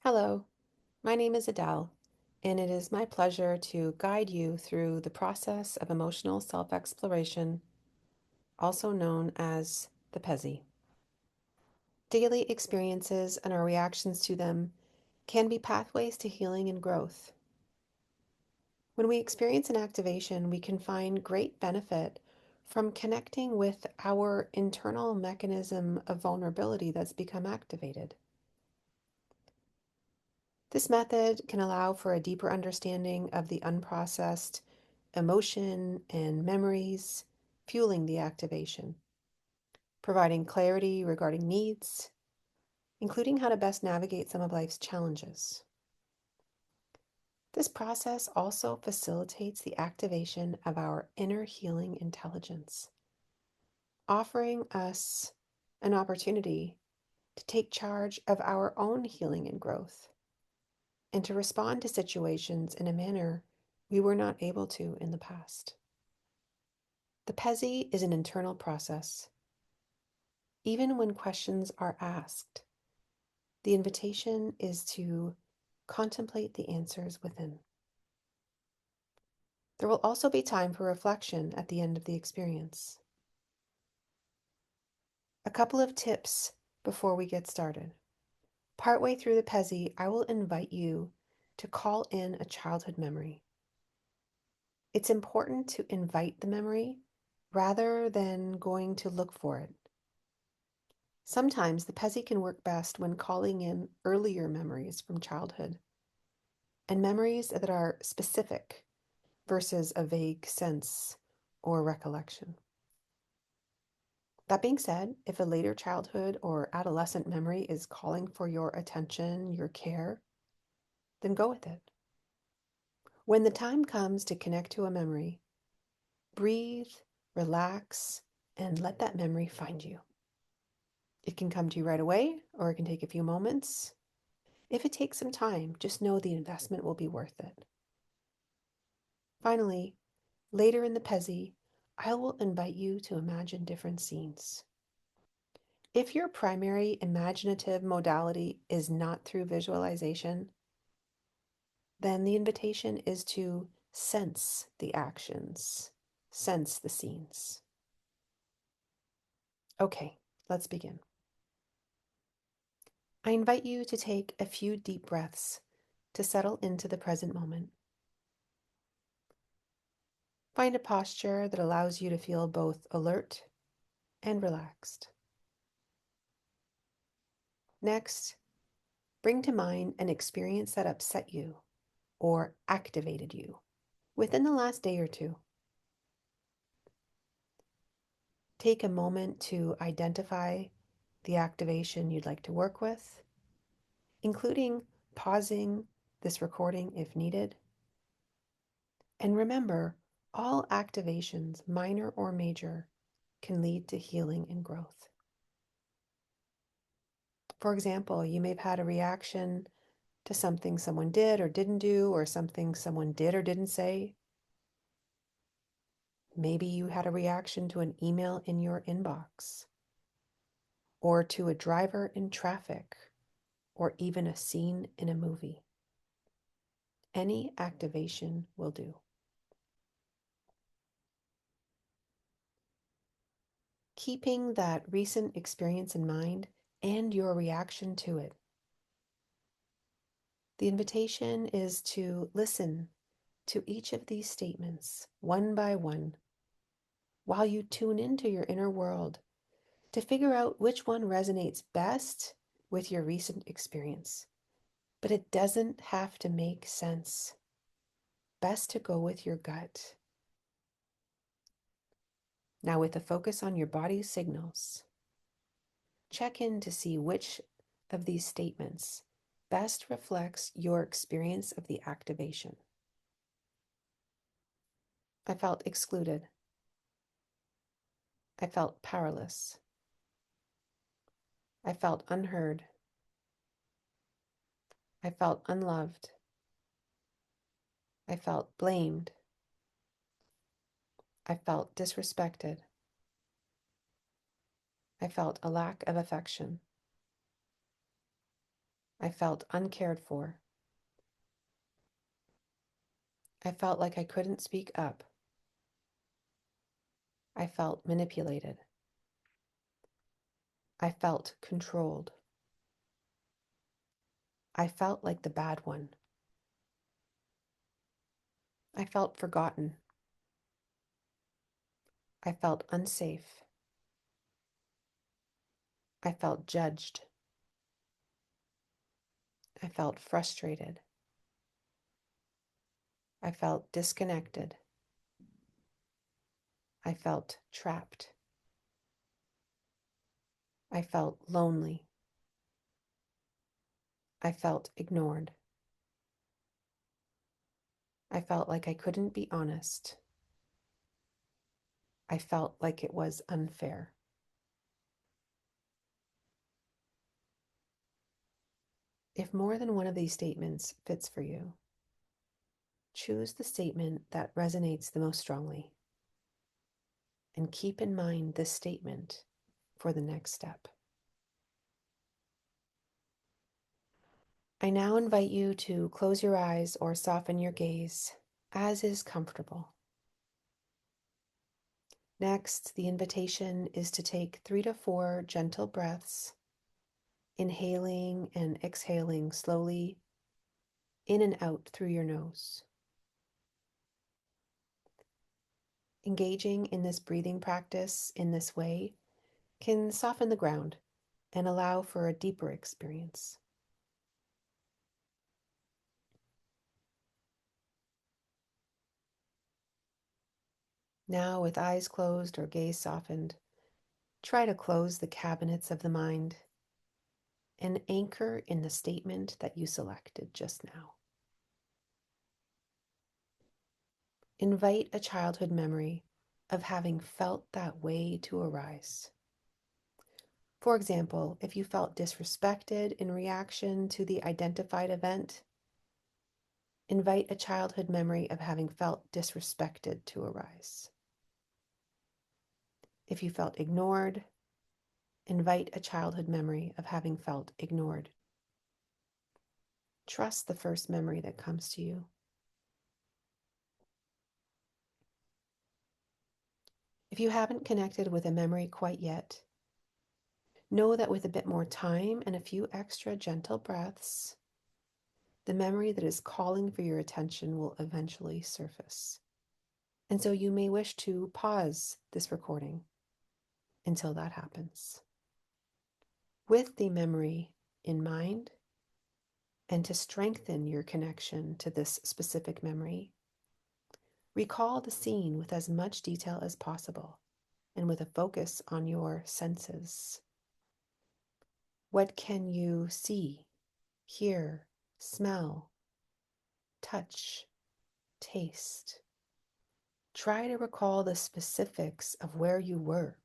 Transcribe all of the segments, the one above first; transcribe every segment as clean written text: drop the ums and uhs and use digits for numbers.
Hello, my name is Adele, and it is my pleasure to guide you through the process of emotional self exploration, also known as the PESE. Daily experiences and our reactions to them can be pathways to healing and growth. When we experience an activation, we can find great benefit from connecting with our internal mechanism of vulnerability that's become activated. This method can allow for a deeper understanding of the unprocessed emotion and memories fueling the activation, providing clarity regarding needs, including how to best navigate some of life's challenges. This process also facilitates the activation of our inner healing intelligence, offering us an opportunity to take charge of our own healing and growth, and to respond to situations in a manner we were not able to in the past. The PESE is an internal process. Even when questions are asked, the invitation is to contemplate the answers within. There will also be time for reflection at the end of the experience. A couple of tips before we get started. Partway through the PESE, I will invite you to call in a childhood memory. It's important to invite the memory rather than going to look for it. Sometimes the PESE can work best when calling in earlier memories from childhood and memories that are specific versus a vague sense or recollection. That being said, if a later childhood or adolescent memory is calling for your attention, your care, then go with it. When the time comes to connect to a memory, breathe, relax, and let that memory find you. It can come to you right away, or it can take a few moments. If it takes some time, just know the investment will be worth it. Finally, later in the PESE, I will invite you to imagine different scenes. If your primary imaginative modality is not through visualization, then the invitation is to sense the actions, sense the scenes. Okay, let's begin. I invite you to take a few deep breaths to settle into the present moment. Find a posture that allows you to feel both alert and relaxed. Next, bring to mind an experience that upset you or activated you within the last day or two. Take a moment to identify the activation you'd like to work with, including pausing this recording if needed. And remember, all activations, minor or major, can lead to healing and growth. For example, you may have had a reaction to something someone did or didn't do, or something someone did or didn't say. Maybe you had a reaction to an email in your inbox, or to a driver in traffic, or even a scene in a movie. Any activation will do. Keeping that recent experience in mind and your reaction to it. The invitation is to listen to each of these statements one by one while you tune into your inner world to figure out which one resonates best with your recent experience. But it doesn't have to make sense. Best to go with your gut. Now, with a focus on your body's signals, check in to see which of these statements best reflects your experience of the activation. I felt excluded. I felt powerless. I felt unheard. I felt unloved. I felt blamed. I felt disrespected. I felt a lack of affection. I felt uncared for. I felt like I couldn't speak up. I felt manipulated. I felt controlled. I felt like the bad one. I felt forgotten. I felt unsafe. I felt judged. I felt frustrated. I felt disconnected. I felt trapped. I felt lonely. I felt ignored. I felt like I couldn't be honest. I felt like it was unfair. If more than one of these statements fits for you, choose the statement that resonates the most strongly and keep in mind this statement for the next step. I now invite you to close your eyes or soften your gaze as is comfortable. Next, the invitation is to take 3 to 4 gentle breaths, inhaling and exhaling slowly in and out through your nose. Engaging in this breathing practice in this way can soften the ground and allow for a deeper experience. Now, with eyes closed or gaze softened, try to close the cabinets of the mind and anchor in the statement that you selected just now. Invite a childhood memory of having felt that way to arise. For example, if you felt disrespected in reaction to the identified event, invite a childhood memory of having felt disrespected to arise. If you felt ignored, invite a childhood memory of having felt ignored. Trust the first memory that comes to you. If you haven't connected with a memory quite yet, know that with a bit more time and a few extra gentle breaths, the memory that is calling for your attention will eventually surface. And so you may wish to pause this recording until that happens. With the memory in mind, and to strengthen your connection to this specific memory, recall the scene with as much detail as possible and with a focus on your senses. What can you see, hear, smell, touch, taste? Try to recall the specifics of where you were,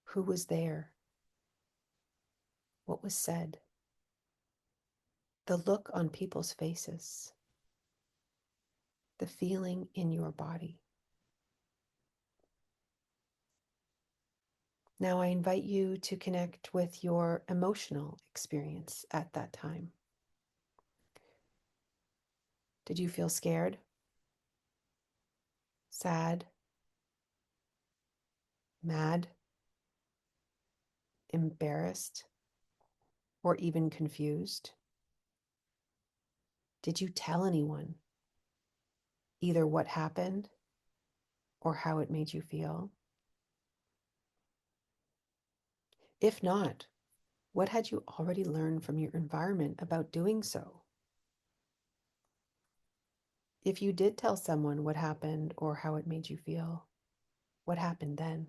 who was there, what was said, the look on people's faces, the feeling in your body. Now I invite you to connect with your emotional experience at that time. Did you feel scared, sad, mad, embarrassed, or even confused? Did you tell anyone either what happened or how it made you feel? If not, what had you already learned from your environment about doing so? If you did tell someone what happened or how it made you feel, what happened then?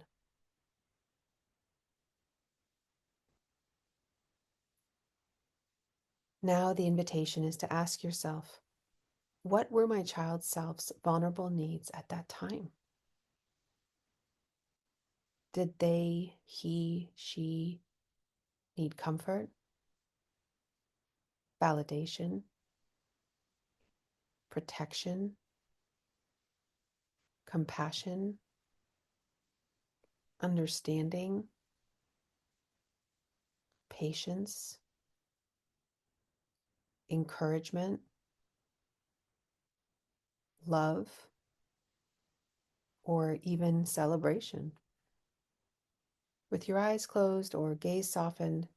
Now the invitation is to ask yourself, what were my child self's vulnerable needs at that time? Did they, he, she need comfort, validation, protection, compassion, understanding, patience, encouragement, love, or even celebration. With your eyes closed or gaze softened,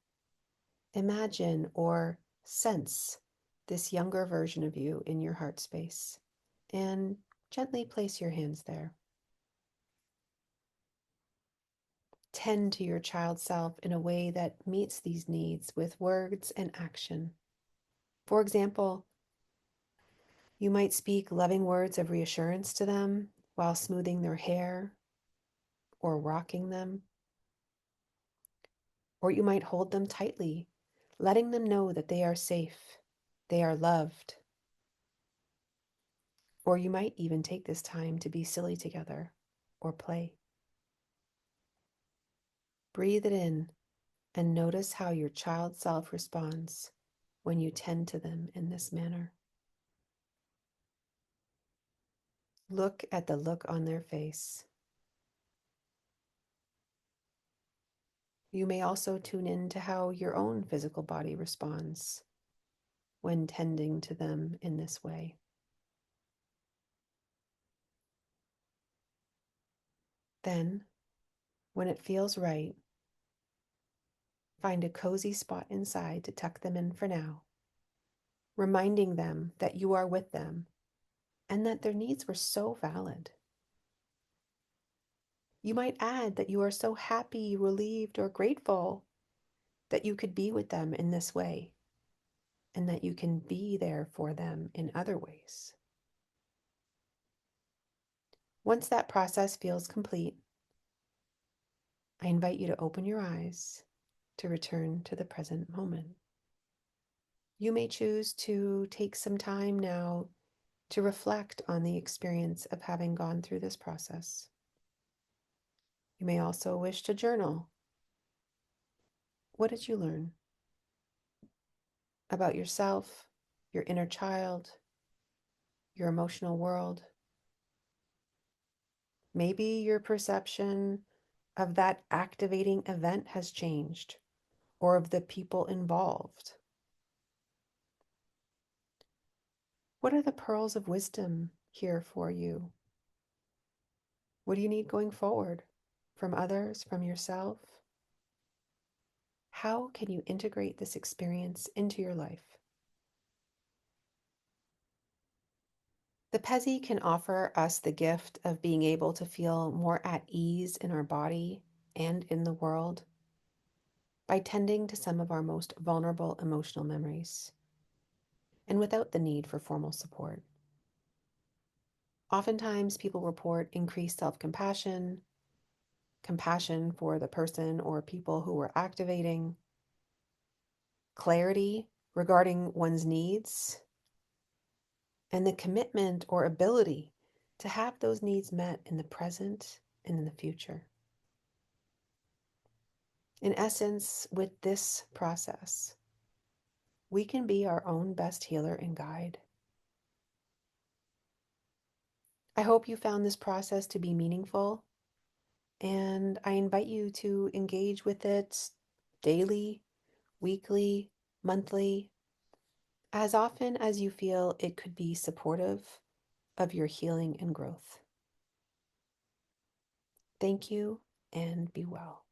imagine or sense this younger version of you in your heart space and gently place your hands there. Tend to your child self in a way that meets these needs with words and action. For example, you might speak loving words of reassurance to them while smoothing their hair or rocking them. Or you might hold them tightly, letting them know that they are safe, they are loved. Or you might even take this time to be silly together or play. Breathe it in and notice how your child self responds when you tend to them in this manner. Look at the look on their face. You may also tune in to how your own physical body responds when tending to them in this way. Then, when it feels right, find a cozy spot inside to tuck them in for now, reminding them that you are with them and that their needs were so valid. You might add that you are so happy, relieved, or grateful that you could be with them in this way and that you can be there for them in other ways. Once that process feels complete, I invite you to open your eyes to return to the present moment. You may choose to take some time now to reflect on the experience of having gone through this process. You may also wish to journal. What did you learn about yourself, your inner child, your emotional world? Maybe your perception of that activating event has changed, or of the people involved. What are the pearls of wisdom here for you? What do you need going forward? From others, from yourself? How can you integrate this experience into your life? The PESE can offer us the gift of being able to feel more at ease in our body and in the world by tending to some of our most vulnerable emotional memories and without the need for formal support. Oftentimes, people report increased self-compassion, compassion for the person or people who were activating, clarity regarding one's needs, and the commitment or ability to have those needs met in the present and in the future. In essence, with this process, we can be our own best healer and guide. I hope you found this process to be meaningful, and I invite you to engage with it daily, weekly, monthly, as often as you feel it could be supportive of your healing and growth. Thank you, and be well.